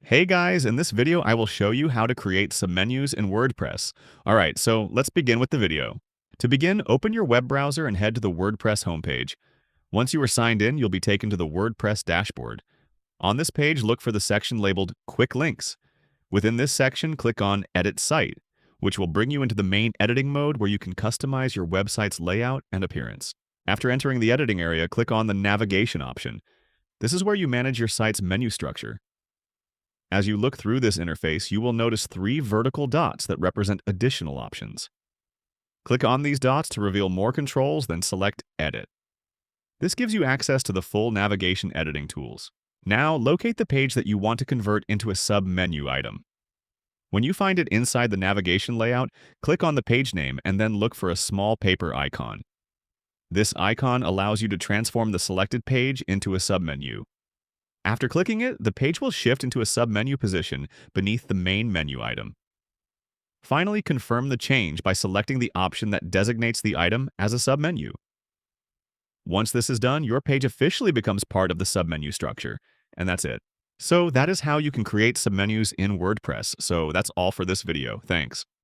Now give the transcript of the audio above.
Hey guys, in this video I will show you how to create submenus in WordPress. Alright, so let's begin with the video. To begin, open your web browser and head to the WordPress homepage. Once you are signed in, you'll be taken to the WordPress dashboard. On this page, look for the section labeled Quick Links. Within this section, click on Edit Site, which will bring you into the main editing mode where you can customize your website's layout and appearance. After entering the editing area, click on the Navigation option. This is where you manage your site's menu structure. As you look through this interface, you will notice 3 vertical dots that represent additional options. Click on these dots to reveal more controls, then select Edit. This gives you access to the full navigation editing tools. Now, locate the page that you want to convert into a submenu item. When you find it inside the navigation layout, click on the page name and then look for a small paper icon. This icon allows you to transform the selected page into a submenu. After clicking it, the page will shift into a submenu position beneath the main menu item. Finally, confirm the change by selecting the option that designates the item as a submenu. Once this is done, your page officially becomes part of the submenu structure, and that's it. So that is how you can create submenus in WordPress. So that's all for this video. Thanks.